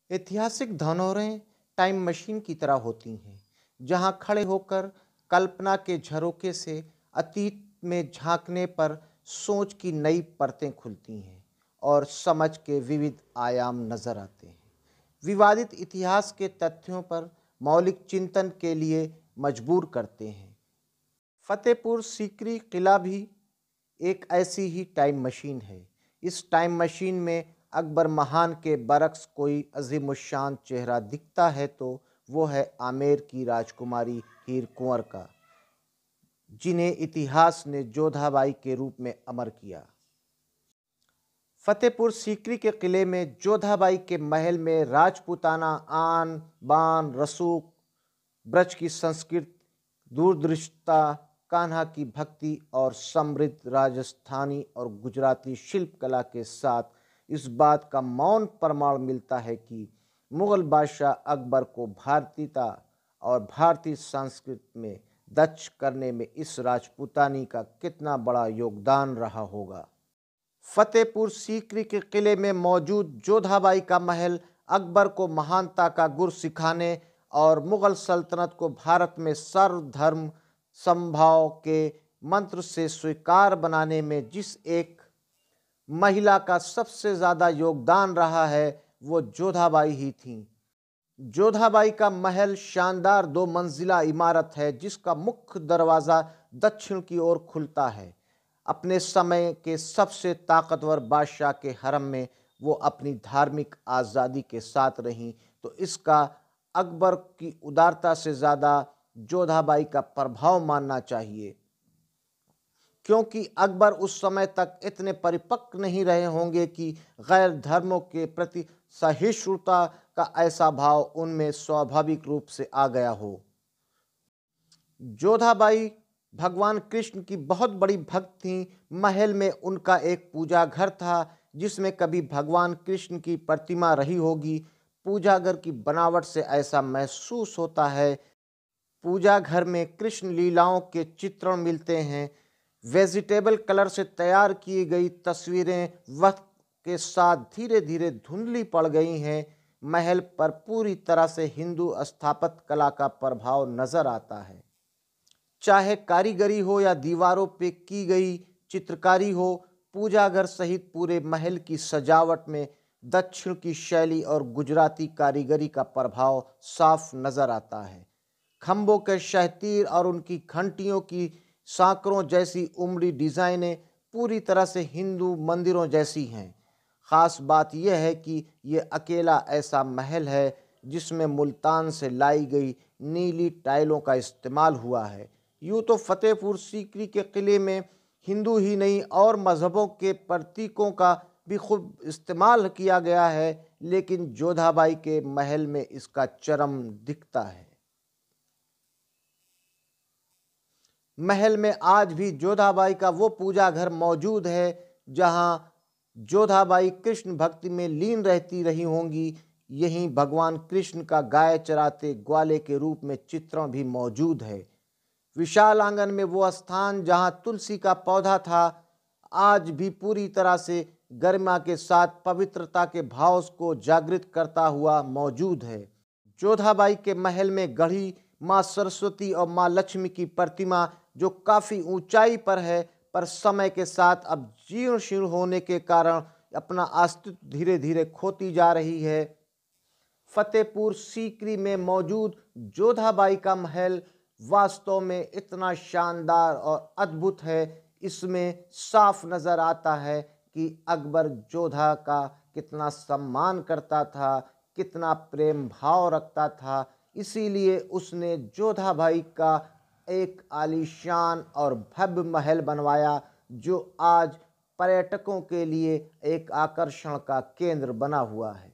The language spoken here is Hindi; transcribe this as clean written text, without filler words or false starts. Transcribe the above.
ऐतिहासिक धरोहरें टाइम मशीन की तरह होती हैं, जहाँ खड़े होकर कल्पना के झरोखे से अतीत में झांकने पर सोच की नई परतें खुलती हैं और समझ के विविध आयाम नजर आते हैं। विवादित इतिहास के तथ्यों पर मौलिक चिंतन के लिए मजबूर करते हैं। फतेहपुर सीकरी किला भी एक ऐसी ही टाइम मशीन है। इस टाइम मशीन में अकबर महान के बरक्स कोई अजीमुशान चेहरा दिखता है तो वो है आमेर की राजकुमारी हीर कुंवर का, जिन्हें इतिहास ने जोधाबाई के रूप में अमर किया। फतेहपुर सीकरी के किले में जोधाबाई के महल में राजपूताना, आन बान, रसूख, ब्रज की संस्कृति, दूरदृष्टता, कान्हा की भक्ति और समृद्ध राजस्थानी और गुजराती शिल्पकला के साथ इस बात का मौन प्रमाण मिलता है कि मुगल बादशाह अकबर को भारतीयता और भारतीय संस्कृति में दक्ष करने में इस राजपूतानी का कितना बड़ा योगदान रहा होगा। फतेहपुर सीकरी के किले में मौजूद जोधाबाई का महल अकबर को महानता का गुर सिखाने और मुगल सल्तनत को भारत में सर्वधर्म समभाव के मंत्र से स्वीकार बनाने में जिस एक महिला का सबसे ज़्यादा योगदान रहा है वो जोधाबाई ही थी। जोधाबाई का महल शानदार 2 मंजिला इमारत है जिसका मुख्य दरवाज़ा दक्षिण की ओर खुलता है। अपने समय के सबसे ताकतवर बादशाह के हरम में वो अपनी धार्मिक आज़ादी के साथ रहीं, तो इसका अकबर की उदारता से ज़्यादा जोधाबाई का प्रभाव मानना चाहिए, क्योंकि अकबर उस समय तक इतने परिपक्व नहीं रहे होंगे कि गैर धर्मों के प्रति सहिष्णुता का ऐसा भाव उनमें स्वाभाविक रूप से आ गया हो। जोधाबाई भगवान कृष्ण की बहुत बड़ी भक्त थीं। महल में उनका एक पूजा घर था जिसमें कभी भगवान कृष्ण की प्रतिमा रही होगी। पूजा घर की बनावट से ऐसा महसूस होता है। पूजा घर में कृष्ण लीलाओं के चित्रण मिलते हैं। वेजिटेबल कलर से तैयार की गई तस्वीरें वक्त के साथ धीरे धीरे धुंधली पड़ गई हैं। महल पर पूरी तरह से हिंदू स्थापत्य कला का प्रभाव नजर आता है। चाहे कारीगरी हो या दीवारों पे की गई चित्रकारी हो, पूजा घर सहित पूरे महल की सजावट में दक्षिण की शैली और गुजराती कारीगरी का प्रभाव साफ नजर आता है। खंभों के शहतीर और उनकी घंटियों की सांकरों जैसी उमड़ी डिजाइनें पूरी तरह से हिंदू मंदिरों जैसी हैं। खास बात यह है कि यह अकेला ऐसा महल है जिसमें मुल्तान से लाई गई नीली टाइलों का इस्तेमाल हुआ है। यूँ तो फतेहपुर सीकरी के किले में हिंदू ही नहीं और मजहबों के प्रतीकों का भी खूब इस्तेमाल किया गया है, लेकिन जोधाबाई के महल में इसका चरम दिखता है। महल में आज भी जोधाबाई का वो पूजा घर मौजूद है जहां जोधाबाई कृष्ण भक्ति में लीन रहती रही होंगी। यहीं भगवान कृष्ण का गाय चराते ग्वाले के रूप में चित्रण भी मौजूद है। विशाल आंगन में वो स्थान जहां तुलसी का पौधा था आज भी पूरी तरह से गरिमा के साथ पवित्रता के भाव को जागृत करता हुआ मौजूद है। जोधाबाई के महल में गढ़ी माँ सरस्वती और माँ लक्ष्मी की प्रतिमा जो काफ़ी ऊंचाई पर है, पर समय के साथ अब जीर्ण शीर्ण होने के कारण अपना अस्तित्व धीरे धीरे खोती जा रही है। फतेहपुर सीकरी में मौजूद जोधाबाई का महल वास्तव में इतना शानदार और अद्भुत है। इसमें साफ नजर आता है कि अकबर जोधा का कितना सम्मान करता था, कितना प्रेम भाव रखता था। इसीलिए उसने जोधाबाई का एक आलीशान और भव्य महल बनवाया जो आज पर्यटकों के लिए एक आकर्षण का केंद्र बना हुआ है।